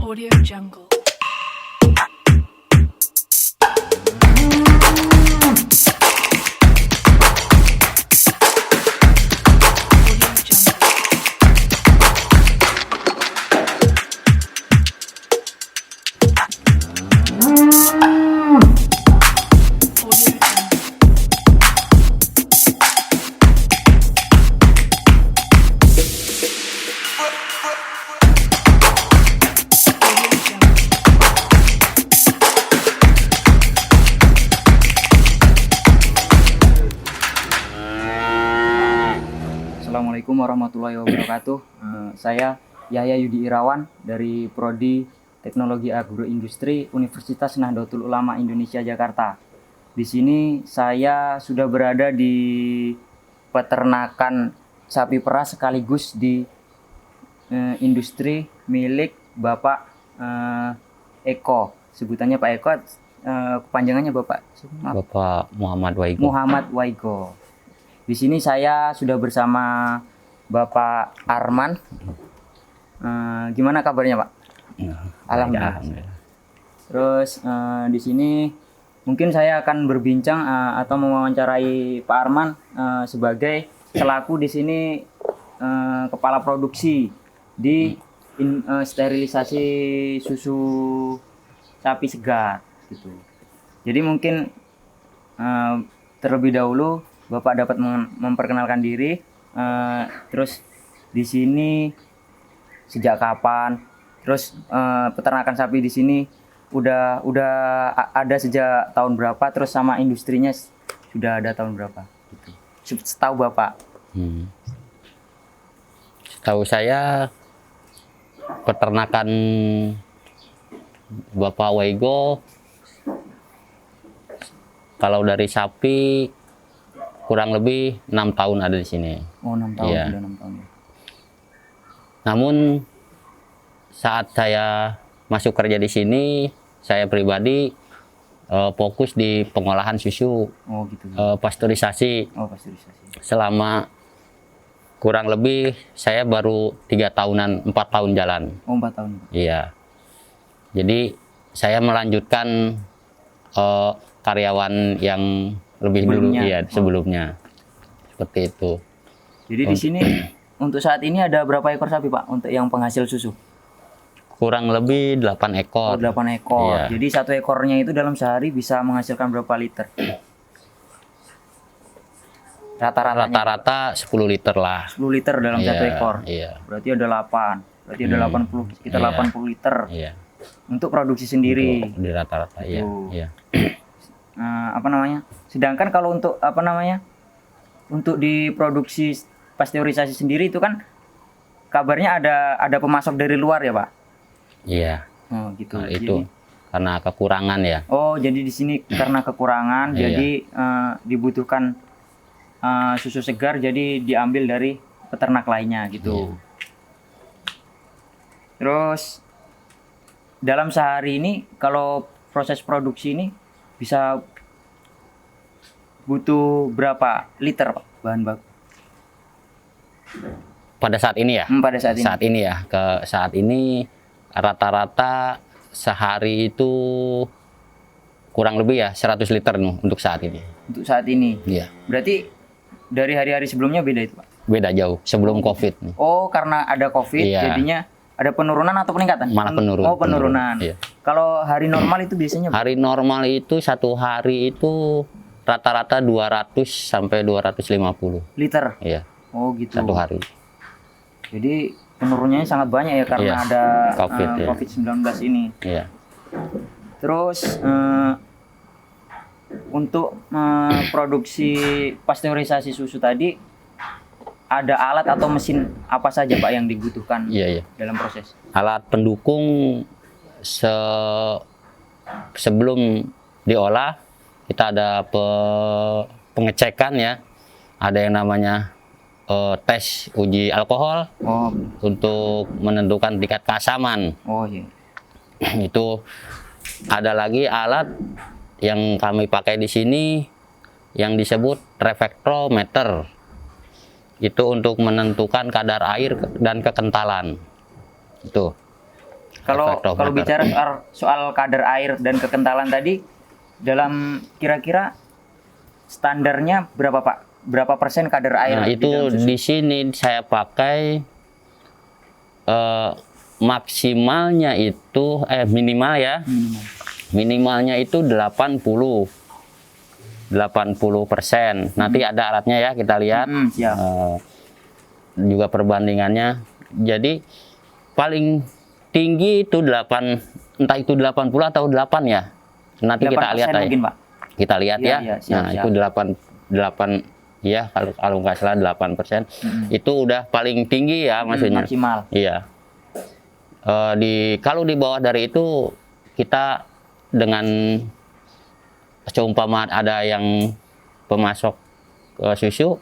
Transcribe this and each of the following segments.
Audio Jungle. Audio Jungle. Audio Jungle. Audio Jungle. Assalamualaikum warahmatullahi wabarakatuh. Saya Yahya Yudi Irawan dari Prodi Teknologi Agroindustri Universitas Nahdlatul Ulama Indonesia Jakarta. Di sini saya sudah berada di peternakan sapi perah sekaligus di industri milik Bapak Eko. Sebutannya Pak Eko, kepanjangannya Bapak maaf, Bapak Muhammad Waigo. Muhammad Waigo. Di sini saya sudah bersama Bapak Arman. Gimana kabarnya, Pak? Alhamdulillah. Alhamdulillah. Terus di sini mungkin saya akan berbincang atau mewawancarai Pak Arman sebagai selaku di sini kepala produksi di sterilisasi susu sapi segar gitu. Jadi mungkin terlebih dahulu Bapak dapat memperkenalkan diri, terus di sini sejak kapan, terus peternakan sapi di sini udah ada sejak tahun berapa, terus sama industrinya sudah ada tahun berapa gitu. Setahu Bapak. Setahu saya peternakan Bapak Waigo kalau dari sapi kurang lebih 6 tahun ada di sini. Oh, 6 tahun, Iya. sudah 6 tahun. Namun saat saya masuk kerja di sini, saya pribadi fokus di pengolahan susu, Oh, gitu. pasteurisasi. Oh, pasteurisasi. Selama kurang lebih saya baru 3 tahunan, 4 tahun jalan. Oh, 4 tahun. Iya. Jadi saya melanjutkan karyawan yang lebih Sebelumnya. dulu, iya, Oh. sebelumnya. Seperti itu. Jadi di sini untuk saat ini ada berapa ekor sapi, Pak, untuk yang penghasil susu? Kurang lebih 8 Oh, ekor. 8 ekor. Iya. Jadi satu ekornya itu dalam sehari bisa menghasilkan berapa liter? Rata-ratanya Rata-rata 10 liter lah. 10 liter dalam Iya, satu ekor. Iya. Berarti ada 8. Berarti ada 80, sekitar Iya. 80 liter Iya. untuk produksi sendiri. Untuk di rata-rata, iya. Tuh. Iya. Apa namanya? Sedangkan kalau untuk apa namanya? Untuk diproduksi pasteurisasi sendiri itu kan kabarnya ada pemasok dari luar ya, Pak? Iya. Oh, gitu. Nah, itu karena kekurangan ya. Jadi di sini karena kekurangan, Iya. jadi dibutuhkan susu segar, jadi diambil dari peternak lainnya gitu. Iya. Terus dalam sehari ini kalau proses produksi ini bisa butuh berapa liter, Pak, bahan baku Pada saat ini ya. pada saat ini? Saat ini ya. Saat ini rata-rata sehari itu kurang lebih ya 100 liter nih untuk saat ini. Untuk saat ini. Iya. Berarti dari hari-hari sebelumnya beda itu, Pak? Beda jauh sebelum Covid nih. Oh, karena ada Covid Iya. jadinya ada penurunan atau peningkatan? Malah penurun. Oh, penurunan. Iya. Kalau hari normal itu biasanya Hari normal itu satu hari itu rata-rata 200 sampai 250. liter. Iya, Oh, gitu. satu hari. Jadi penurunannya sangat banyak ya karena Iya, ada Covid, ya. COVID-19 ini. Iya. Terus untuk produksi pasteurisasi susu tadi ada alat atau mesin apa saja, Pak, yang dibutuhkan Iya, iya. dalam proses? Alat pendukung sebelum diolah kita ada pengecekan ya. Ada yang namanya tes uji alkohol Oh, untuk menentukan tingkat keasaman. oh iya. Itu ada lagi alat yang kami pakai di sini yang disebut refraktometer. Itu untuk menentukan kadar air dan kekentalan. Itu. Kalau bicara soal kadar air dan kekentalan tadi, dalam kira-kira standarnya berapa Pak? Berapa persen kadar air? Nah, di itu dalam susu? di sini saya pakai maksimalnya itu minimal ya. Minimalnya itu 80%. Nanti ada alatnya ya, kita lihat. Siap. Juga perbandingannya. Jadi paling tinggi itu 8, entah itu 80 atau 8 ya. Nanti kita lihat aja. Mungkin, Pak. Kita lihat Iya, ya. iya, siap, Nah, siap. itu 8 ya, kalau nggak salah 8%. Itu udah paling tinggi ya maksudnya. Maksimal. Iya. Kalau di bawah dari itu kita dengan seumpama ada yang pemasok susu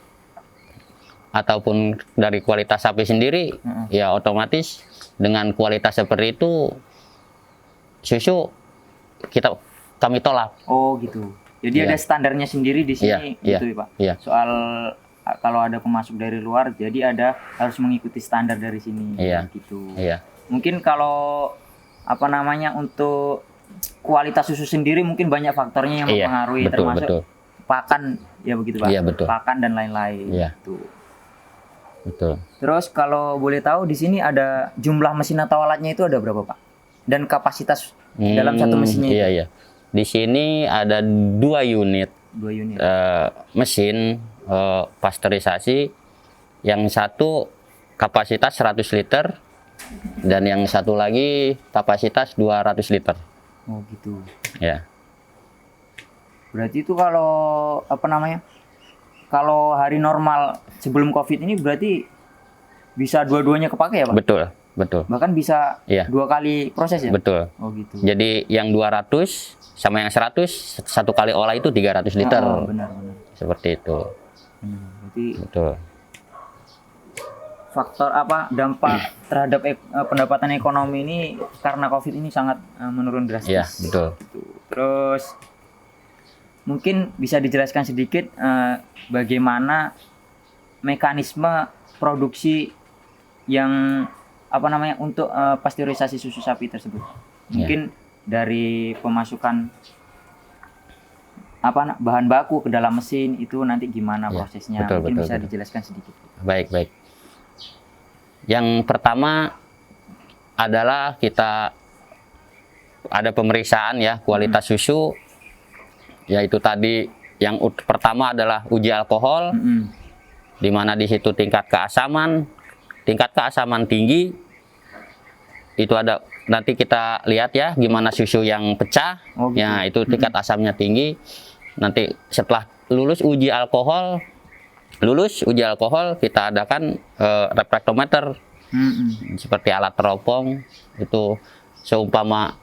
ataupun dari kualitas sapi sendiri, ya otomatis dengan kualitas seperti itu susu kami tolak. Oh gitu. Jadi Iya. ada standarnya sendiri di sini, Iya, gitu ya Pak. iya. Soal kalau ada pemasok dari luar, jadi harus mengikuti standar dari sini. Iya. Gitu. Iya. Mungkin kalau untuk kualitas susu sendiri mungkin banyak faktornya yang Iya, mempengaruhi, betul, termasuk betul. pakan, ya begitu Pak. Iya, betul. Pakan dan lain-lain. Iya. Gitu. Betul. Terus kalau boleh tahu di sini ada jumlah mesin atau alatnya itu ada berapa Pak? Dan kapasitas dalam satu mesinnya Iya, itu? iya. Di sini ada 2 unit 2 unit. mesin pasteurisasi. Yang satu kapasitas 100 liter dan yang satu lagi kapasitas 200 liter. Oh gitu. Ya. Berarti itu kalau kalau hari normal sebelum COVID ini berarti bisa dua-duanya kepake ya Pak? Betul, betul. Bahkan bisa Iya. 2 kali proses ya? Betul. Oh gitu. Jadi yang 200 sama yang 100 satu kali olah itu 300 liter. Oh, benar. Seperti itu. Berarti Betul. faktor dampak terhadap pendapatan ekonomi ini karena COVID ini sangat menurun drastis. Iya, betul. Terus mungkin bisa dijelaskan sedikit bagaimana mekanisme produksi yang untuk pasteurisasi susu sapi tersebut. Mungkin dari pemasukan bahan baku ke dalam mesin itu nanti gimana prosesnya? betul, Mungkin betul, bisa betul. dijelaskan sedikit. Baik, baik. Yang pertama adalah kita ada pemeriksaan ya kualitas susu, yaitu tadi yang pertama adalah uji alkohol, di mana di situ tingkat keasaman tinggi, itu ada nanti kita lihat ya gimana susu yang pecah, Oh, gitu. ya itu tingkat asamnya tinggi. Nanti setelah lulus uji alkohol kita adakan refraktometer seperti alat teropong. Itu seumpama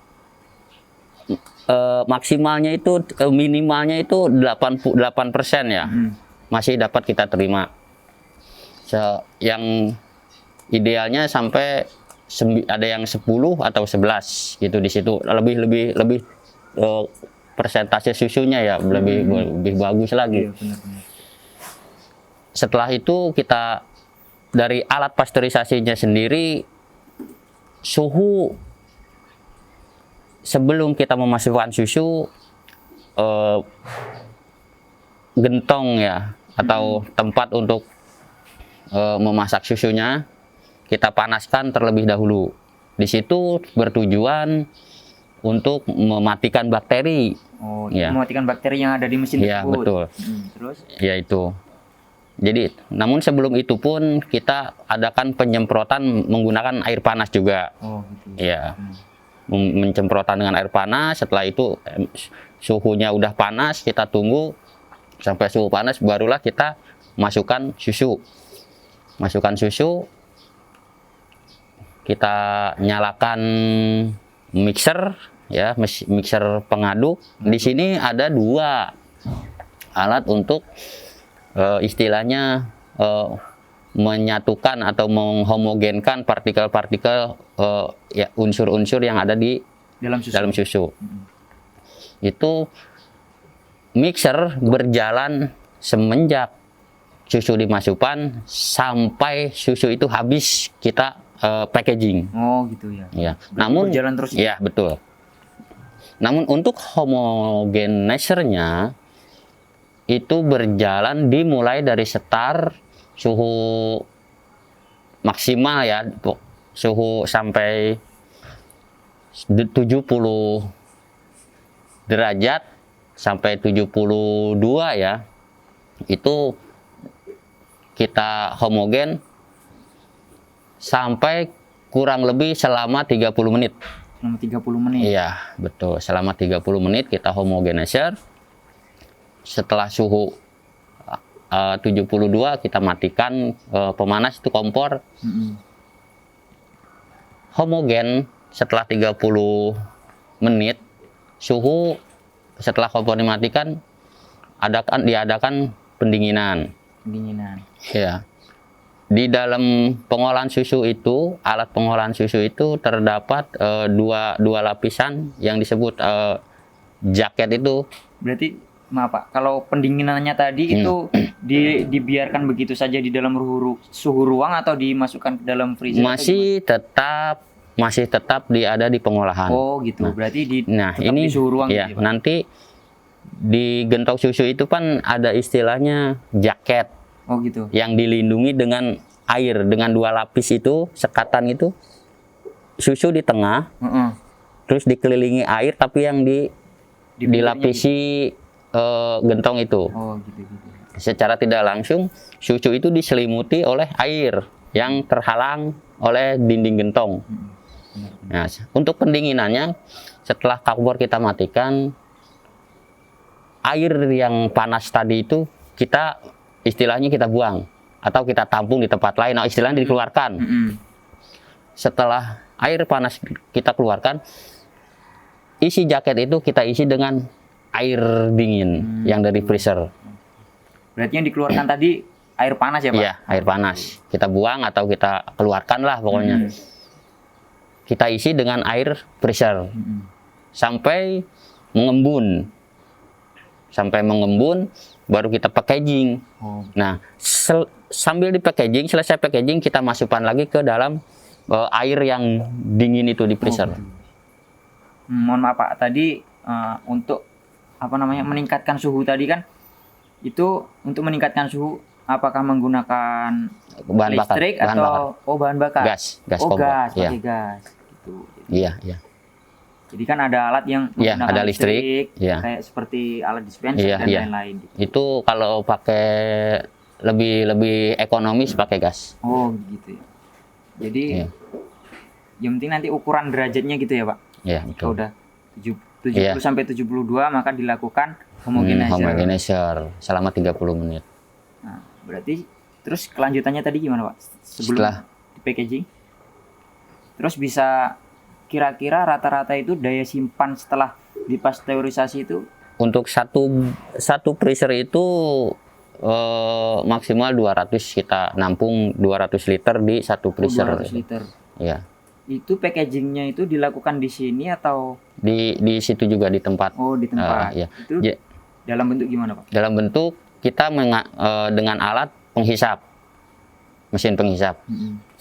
maksimalnya itu minimalnya itu 88% ya, masih dapat kita terima. Yang idealnya sampai ada yang 10 atau 11 gitu. Di situ lebih persentase susunya ya lebih bagus lagi. Iya, benar-benar. Setelah itu kita dari alat pasteurisasinya sendiri, suhu sebelum kita memasukkan susu, gentong ya atau tempat untuk memasak susunya kita panaskan terlebih dahulu. Di situ bertujuan untuk mematikan bakteri. Oh, Ya. mematikan bakteri yang ada di mesin Iya, tersebut. betul. Terus? Ya itu. Jadi, namun sebelum itu pun kita adakan penyemprotan menggunakan air panas juga. Oh, gitu. Ya, mencemprotan dengan air panas. Setelah itu suhunya udah panas, kita tunggu sampai suhu panas, barulah kita masukkan susu. Kita nyalakan mixer ya, mixer pengaduk. Di sini ada 2 alat untuk istilahnya menyatukan atau menghomogenkan partikel-partikel ya unsur-unsur yang ada di dalam susu. Itu mixer berjalan semenjak susu dimasukkan sampai susu itu habis kita packaging. Oh gitu ya. Ya. Namun berjalan terus. ya betul. Namun untuk homogenizer-nya itu berjalan dimulai dari start suhu maksimal ya, suhu sampai 70 derajat sampai 72 ya. Itu kita homogen sampai kurang lebih selama 30 menit. Selama 30 menit. Iya, betul. Selama 30 menit kita homogenizer. Setelah suhu 72 kita matikan pemanas itu kompor. Homogen setelah 30 menit suhu setelah kompor dimatikan diadakan pendinginan. Ya. Di dalam pengolahan susu itu, alat pengolahan susu itu terdapat dua lapisan yang disebut jaket itu. Berarti maaf Pak, kalau pendinginannya tadi itu dibiarkan begitu saja di dalam suhu ruang atau dimasukkan ke dalam freezer? Masih tetap ada di pengolahan. Oh gitu. Berarti tetap ini di suhu ruang ya, gitu, Pak? nanti di gentong susu itu kan ada istilahnya jaket. Oh gitu. Yang dilindungi dengan air, dengan dua lapis itu, sekatan itu, susu di tengah, terus dikelilingi air, tapi yang dilapisi gentong itu. Oh gitu. Secara tidak langsung susu itu diselimuti oleh air yang terhalang oleh dinding gentong. Nah, untuk pendinginannya setelah kompor kita matikan, air yang panas tadi itu kita istilahnya kita buang atau kita tampung di tempat lain. Nah, istilahnya dikeluarkan. Setelah air panas kita keluarkan, isi jaket itu kita isi dengan air dingin yang dari freezer. Berarti yang dikeluarkan tadi air panas ya Pak? Iya, air panas. Kita buang atau kita keluarkan lah pokoknya. Kita isi dengan air freezer sampai mengembun. Baru kita packaging. Nah, sambil di packaging, selesai packaging kita masukkan lagi ke dalam air yang dingin itu di freezer. Mohon maaf Pak, tadi untuk meningkatkan suhu tadi kan, itu untuk meningkatkan suhu apakah menggunakan bahan listrik bakar, atau bahan bakar? Gas kompor. gas, pakai gas. Gitu. Iya. Jadi kan ada alat yang menggunakan ada listrik, kayak seperti alat dispenser dan lain-lain. Gitu. Itu kalau pakai lebih ekonomis pakai gas. Oh gitu ya. Jadi yang penting nanti ukuran derajatnya gitu ya Pak? Iya, betul. Kalau udah 70 sampai 72 maka dilakukan homogenizer selama 30 menit. Nah, berarti terus kelanjutannya tadi gimana Pak? Setelah di packaging, terus bisa kira-kira rata-rata itu daya simpan setelah dipasteurisasi itu? Untuk satu freezer itu maksimal 200, kita nampung 200 liter di satu freezer. 200 liter. Iya. Itu packagingnya itu dilakukan di sini atau di situ juga di tempat? Oh, di tempat. Iya. Itu dalam bentuk gimana Pak? Dalam bentuk kita dengan alat penghisap, mesin penghisap.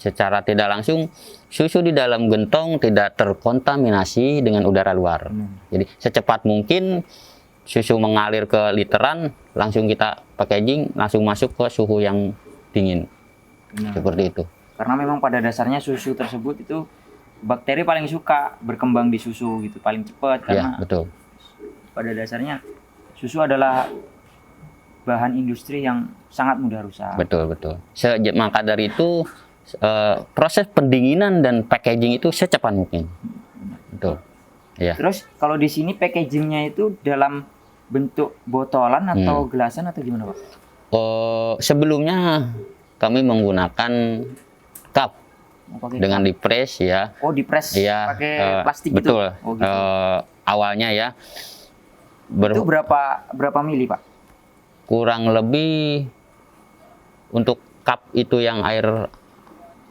Secara tidak langsung susu di dalam gentong tidak terkontaminasi dengan udara luar. Jadi secepat mungkin susu mengalir ke literan, langsung kita packaging, langsung masuk ke suhu yang dingin. Seperti itu. Karena memang pada dasarnya susu tersebut itu bakteri paling suka berkembang di susu gitu, paling cepat, karena betul. Pada dasarnya susu adalah bahan industri yang sangat mudah rusak. Betul. Maka dari itu proses pendinginan dan packaging itu secepat mungkin. Betul. Ya. Terus kalau di sini packagingnya itu dalam bentuk botolan atau gelasan atau gimana Pak? Sebelumnya kami menggunakan cup dengan dipres ya. Oh, dipres pakai plastik gitu. Betul. Oh, gitu. Awalnya ya. Itu berapa mili Pak? Kurang lebih untuk cup itu yang air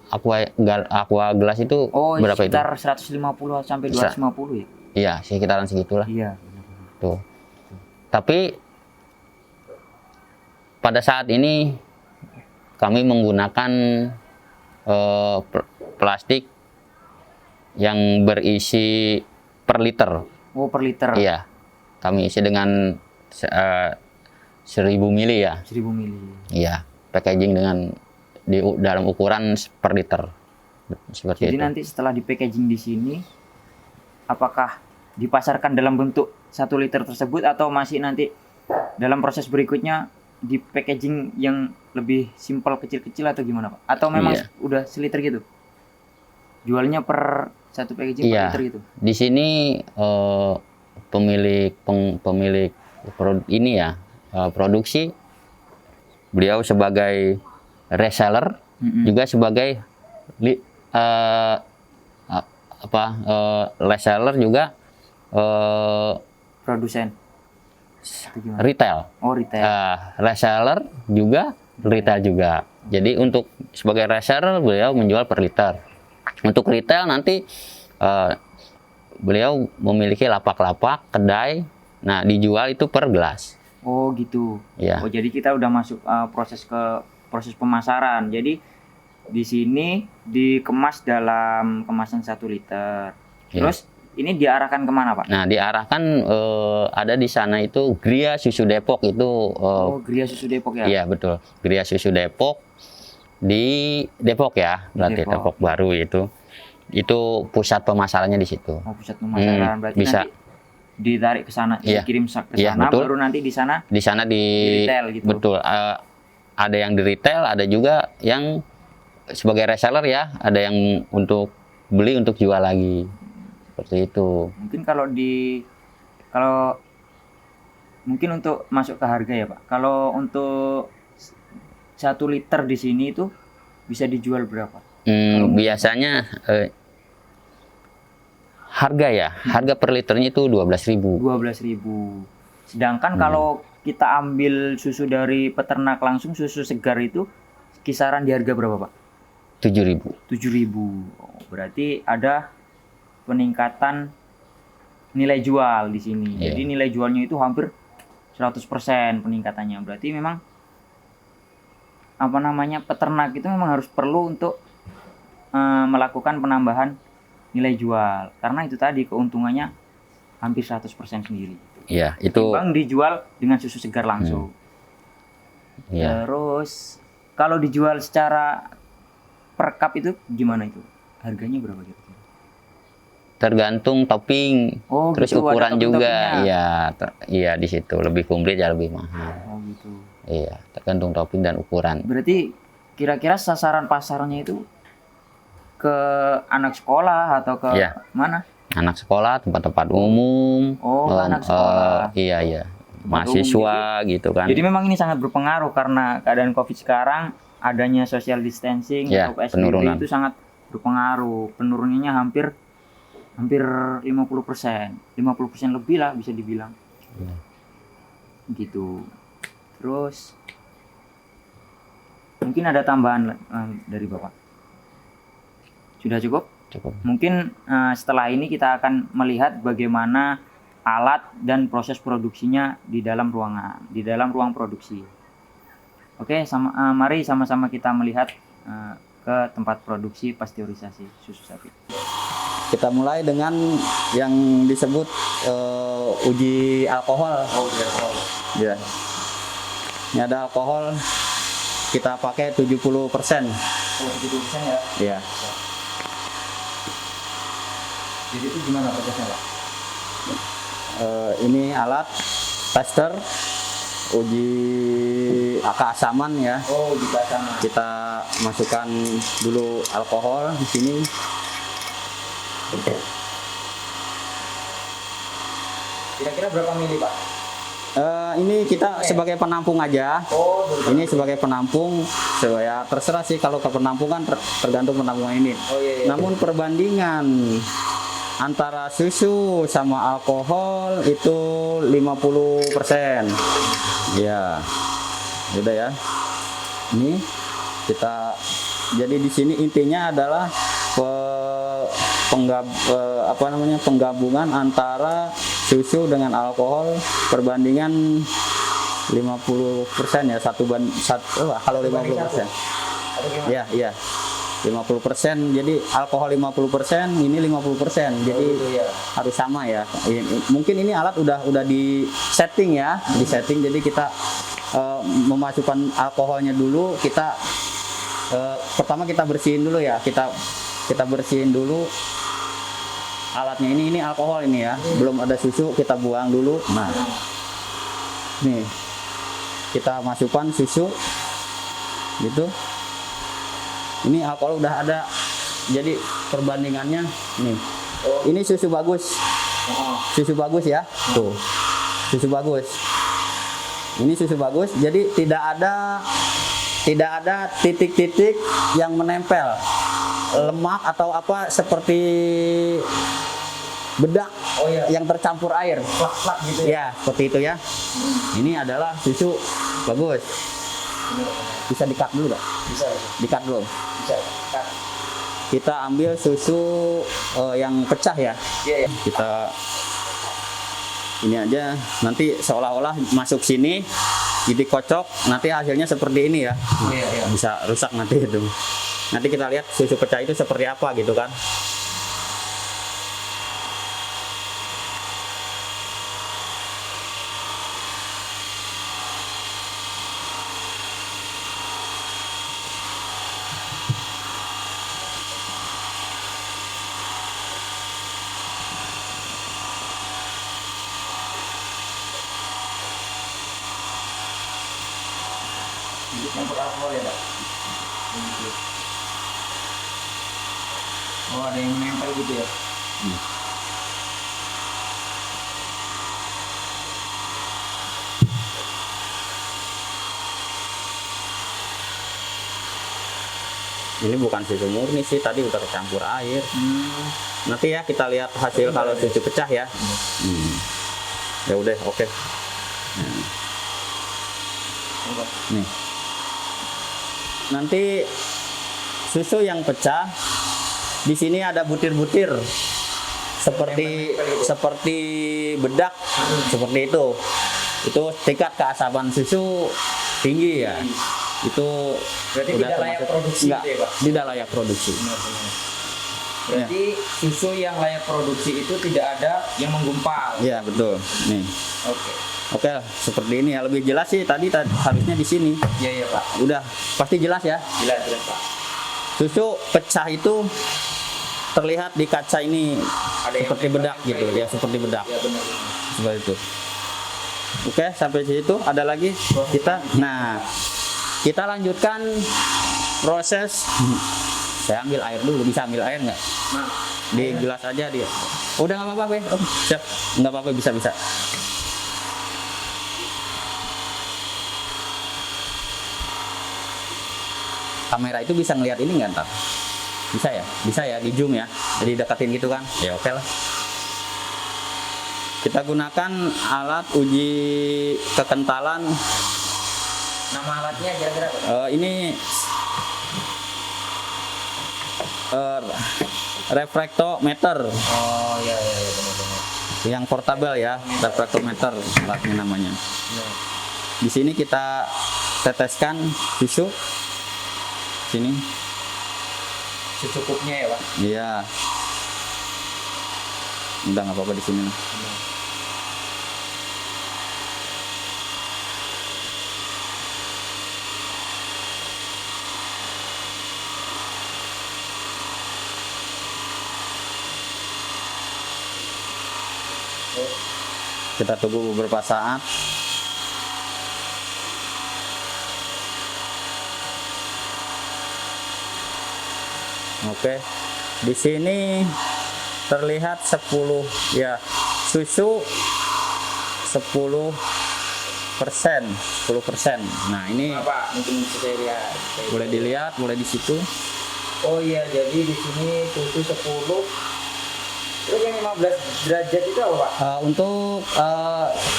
aqua gelas itu berapa itu? Sekitar 150 sampai 250 ya? Iya, sekitaran segitulah. Iya. Tuh. Tapi pada saat ini kami menggunakan plastik yang berisi per liter. Oh, per liter. Iya, kami isi dengan 1000 mili ya. 1000 mili. Iya, packaging dengan dalam ukuran per liter. Seperti Jadi itu. nanti setelah di packaging di sini, apakah dipasarkan dalam bentuk 1 liter tersebut atau masih nanti dalam proses berikutnya di packaging yang lebih simpel kecil-kecil atau gimana Pak? Atau memang Iya. udah seliter gitu? Jualnya per satu packaging Iya. per liter gitu? Di sini pemilik ini ya, produksi, beliau sebagai reseller, Mm-mm. juga sebagai reseller juga Produsen? Atau gimana? retail. Oh, retail. Reseller juga, retail juga. Jadi untuk sebagai reseller beliau menjual per liter. Untuk retail nanti beliau memiliki lapak-lapak, kedai. Nah, dijual itu per gelas. Oh, gitu. Ya. Oh, jadi kita udah masuk proses pemasaran. Jadi di sini dikemas dalam kemasan 1 liter. Ya. Terus ini diarahkan kemana Pak? Nah, diarahkan ada di sana itu Gria Susu Depok itu. Oh, Gria Susu Depok ya? Iya, betul. Gria Susu Depok di Depok ya, berarti Depok. Depok Baru itu. Itu pusat pemasarannya di situ. Oh, pusat pemasaran. Berarti bisa. nanti ditarik ke sana, Iya. dikirim ke Iya, sana, betul. baru nanti di sana Di sana di retail gitu. betul. Ada yang di retail, ada juga yang sebagai reseller ya, ada yang untuk beli untuk jual lagi. Seperti itu. Mungkin kalau mungkin untuk masuk ke harga ya Pak. Kalau untuk 1 liter di sini itu bisa dijual berapa? Biasanya harga ya, harga per liternya itu 12.000. 12.000. Sedangkan kalau kita ambil susu dari peternak langsung, susu segar itu kisaran di harga berapa Pak? 7.000. 7.000. Oh, berarti ada peningkatan nilai jual di sini. Iya. Jadi nilai jualnya itu hampir 100% peningkatannya. Berarti memang peternak itu memang harus perlu untuk melakukan penambahan nilai jual. Karena itu tadi keuntungannya hampir 100% sendiri. Iya, itu Bang dijual dengan susu segar langsung. ya. Terus kalau dijual secara per cup itu gimana itu? Harganya berapa kira-kira? Tergantung topping, Oh, terus gitu, ada ukuran juga. topping-toppingnya. Iya, iya di situ lebih komplit ya, lebih mahal. Oh gitu. Iya, tergantung topping dan ukuran. Berarti kira-kira sasaran pasarnya itu ke anak sekolah atau ke Iya. mana? Anak sekolah, tempat-tempat umum. Oh, anak sekolah. Iya, iya. Mahasiswa gitu kan. Jadi memang ini sangat berpengaruh karena keadaan COVID sekarang, adanya social distancing Ya, atau PSBB penurunan. itu sangat berpengaruh. Penurunannya hampir 50%. 50% lebih lah bisa dibilang. Ya. Gitu. Terus mungkin ada tambahan dari Bapak? Sudah cukup? Cukup. Mungkin setelah ini kita akan melihat bagaimana alat dan proses produksinya di dalam ruangan, di dalam ruang produksi. Oke, mari sama-sama kita melihat ke tempat produksi pasteurisasi susu sapi. Kita mulai dengan yang disebut uji alkohol. Oh, alkohol. Ya. Ini ada alkohol, kita pakai 70%. Oh, 70% ya. Ya. Jadi itu gimana prosesnya, Pak? Ini alat tester uji keasaman ya. Oh, di sana. Kita masukkan dulu alkohol di sini. Kira-kira berapa mili, Pak? Ini kita sebagai penampung aja. Oh, Ini sebagai penampung, ya terserah sih kalau ke penampungan tergantung penampungan ini. Oh, iya. Namun perbandingan antara susu sama alkohol itu 50%. Ya. Udah ya. Ini kita jadi di sini intinya adalah penggabungan antara susu dengan alkohol perbandingan 50% ya, kalau 50%. Atau gimana? Iya, iya. 50%, jadi alkohol 50%, ini 50%. Jadi harus sama ya. Mungkin ini alat udah di setting ya, di setting. Jadi kita memasukkan alkoholnya dulu. Kita pertama kita bersihin dulu ya. Kita bersihin dulu alatnya. Ini alkohol ini ya. Belum ada susu, kita buang dulu. Nah, nih kita masukkan susu, gitu. Ini alkohol udah ada, jadi perbandingannya nih. Ini susu bagus, ya. Tuh, susu bagus. Ini susu bagus, jadi tidak ada titik-titik yang menempel, lemak atau apa seperti bedak yang tercampur air, plak-plak gitu ya. Seperti itu ya. Ini adalah susu bagus. Bisa di-cut dulu nggak? Bisa. Di-cut dulu. Bisa. Kita ambil susu yang pecah ya. Iya. Kita ini aja. Nanti seolah-olah masuk sini, jadi kocok. Nanti hasilnya seperti ini ya. Iya. Bisa rusak nanti itu. Nanti kita lihat susu pecah itu seperti apa gitu kan. Campur alkohol ya, Pak? Oh, ada yang menempel gitu ya? Ini bukan susu murni sih, tadi udah kecampur air. Nanti ya kita lihat hasil kalau susu pecah ya. Ya udah, oke. Nih. Nanti susu yang pecah di sini ada butir-butir seperti bedak, seperti itu. Itu tingkat keasaban susu tinggi ya. Itu Berarti udah tidak layak termasuk- produksi enggak, gitu ya, Pak? tidak layak produksi. Berarti susu yang layak produksi itu tidak ada yang menggumpal. Iya, betul. Nih. Oke, seperti ini ya. Lebih jelas sih tadi harusnya di sini. Iya, Pak. Udah pasti jelas ya. Jelas, Pak. Susu pecah itu terlihat di kaca ini Ada yang seperti bedak menempel gitu ya, seperti bedak. Ya, benar. Seperti itu. Oke, sampai situ ada lagi kita. Nah, kita lanjutkan proses. Saya ambil air dulu, bisa ambil air nggak? Nah, Di gelas aja dia. Udah nggak apa-apa, Be. Siap. Nggak apa-apa, bisa. Kamera itu bisa ngelihat ini nggak ntar? Bisa ya, di zoom ya. Jadi deketin gitu kan? Ya oke lah. Kita gunakan alat uji kekentalan. nama alatnya kira-kira apa? Ini refraktometer. Oh, iya, benar-benar. Yang portable ya, refraktometer alatnya namanya. Di sini kita teteskan susu. Sini. Secukupnya ya, Pak. Iya. Udah nggak apa-apa di sini lah. Kita tunggu beberapa saat. Oke, di sini terlihat 10 ya, susu 10%. Nah ini Apa? Mungkin bisa saya lihat. boleh dilihat, mulai di situ. Oh iya, jadi di sini susu 10. Terus yang 15 derajat itu apa, Pak? Untuk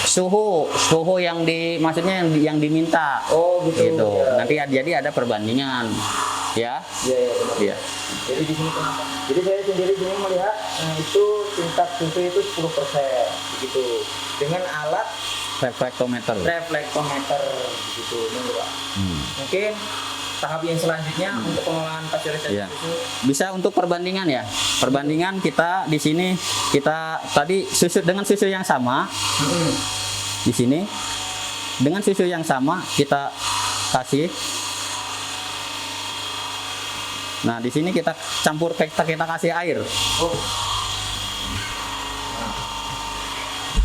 suhu yang maksudnya yang diminta. Oh, gitu. Ya. Nanti jadi ada perbandingan, ya. Iya, benar. Iya. Jadi di sini kenapa? Jadi saya sendiri di sini melihat itu tingkat susu itu 10% begitu. Dengan alat Refraktometer. reflektometer begitu ini, Pak. Mungkin tahap yang selanjutnya untuk pengolahan pasteurisasi Iya. susu. Bisa untuk perbandingan ya. Perbandingan kita di sini kita tadi susu dengan susu yang sama di sini dengan susu yang sama kita kasih. Nah di sini kita campur kita kasih air. Oh,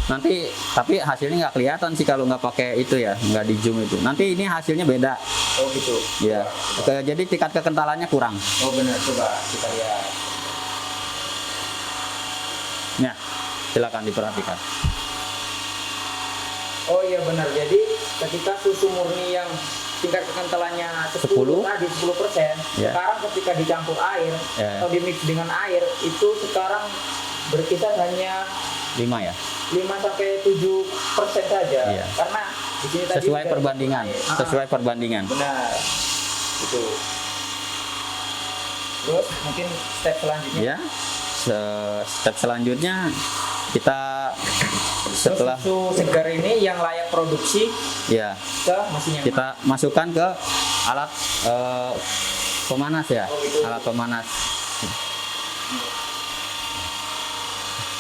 Nanti tapi hasilnya nggak kelihatan sih kalau nggak pakai itu ya, nggak di zoom itu. Nanti ini hasilnya beda. oh gitu. Ya. Jadi tingkat kekentalannya kurang. Oh benar, coba kita lihat. Nah, silakan diperhatikan. Oh iya benar. Jadi ketika susu murni yang tingkat kekentalannya 10 10, tadi 10%, ya. sekarang ketika dicampur air Ya. atau dimix dengan air itu sekarang berkisar hanya 5 ya. 5-7% saja. Iya. Karena di sini tadi Sesuai udah- perbandingan, Ah, sesuai perbandingan. benar. Itu. Terus mungkin step selanjutnya. Ya. Step selanjutnya kita setelah Terus susu segar ini yang layak produksi ya ke mesin yang kita masukkan ke alat pemanas ya, Oh, gitu. alat pemanas.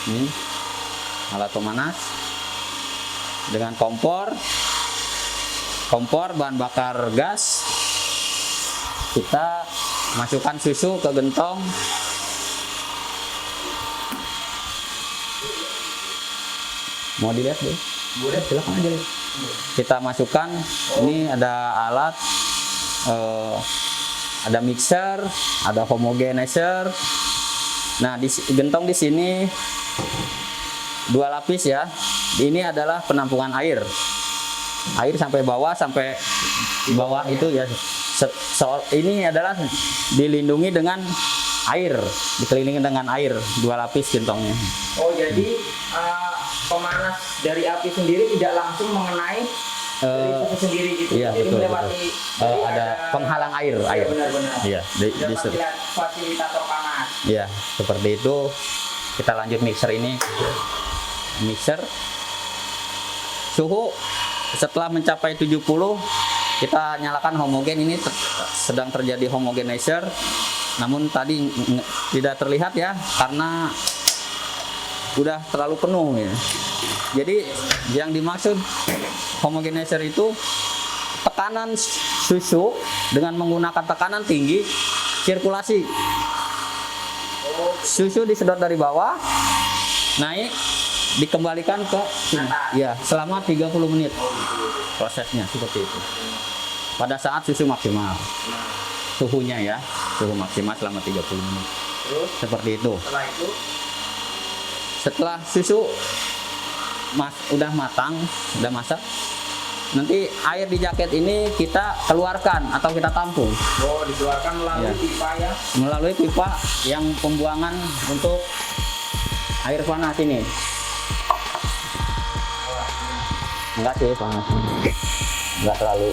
Ini alat pemanas dengan kompor bahan bakar gas. Kita masukkan susu ke gentong. Mau dilihat deh? boleh. Silakan aja lihat. Kita masukkan, ini ada alat, ada mixer, ada homogenizer. Nah, gentong di sini 2 lapis ya. Ini adalah penampungan air. Air sampai bawah itu ya. Ini adalah dilindungi dengan air, dikelilingi dengan air, 2 lapis gentongnya. Oh jadi pemanas dari api sendiri tidak langsung mengenai dari susu sendiri gitu. Iya, Jadi betul, melewati betul. Ada penghalang air. Iya, benar-benar. Iya, Ada fasilitator panas. Iya, seperti itu. Kita lanjut mixer ini. Mixer. Suhu setelah mencapai 70, kita nyalakan homogen. Ini sedang terjadi homogenizer. Namun tadi tidak terlihat ya, karena udah terlalu penuh ya. Jadi yang dimaksud homogenizer itu tekanan susu dengan menggunakan tekanan tinggi, sirkulasi. Susu disedot dari bawah, naik, dikembalikan ke ya selama 30 menit. Prosesnya seperti itu. Pada saat susu maksimal. Suhunya ya, suhu maksimal selama 30 menit. Terus Seperti itu. setelah itu Setelah susu udah matang, udah masak, nanti air di jaket ini kita keluarkan atau kita tampung dikeluarkan melalui Iya. pipa ya. melalui pipa yang pembuangan untuk air panas ini. Enggak sih panas, enggak terlalu.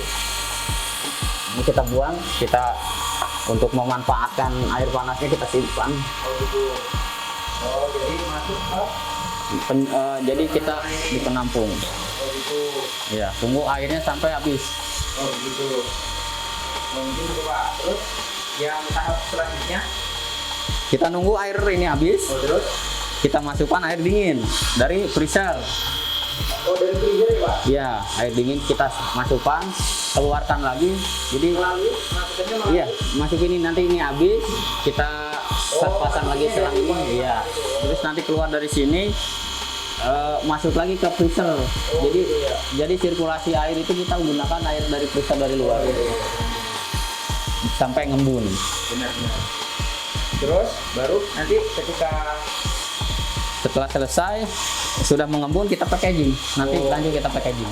Ini kita buang, kita untuk memanfaatkan air panasnya kita simpan. Oh gitu. Oh jadi masuk ke Jadi kita di penampung. oh gitu. Ya, tunggu airnya sampai habis. Oh gitu. Mungkin gitu Pak. Terus yang tahap selanjutnya. Kita nunggu air ini habis, Oh terus. kita masukkan air dingin dari freezer. Oh dari freezer ya Pak. Ya, air dingin kita masukkan, keluarkan lagi. Jadi Masukkannya melalui. iya, masuk ini nanti ini habis, kita pasang lagi selang ini. Iya. Terus nanti keluar dari sini masuk lagi ke freezer. Jadi sirkulasi air itu kita menggunakan air dari freezer dari luar. Sampai ngembun. Benar-benar. Terus baru nanti ketika Setelah selesai sudah mengembun kita packaging. Nanti lanjut kita packaging.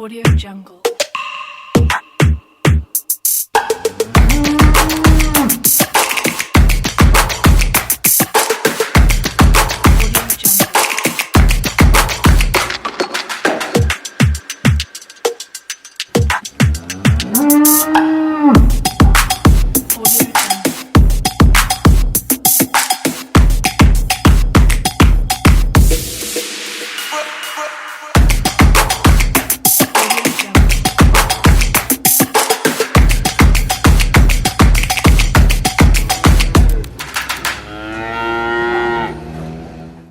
Audio Jungle. Audio Jungle. Audio Jungle.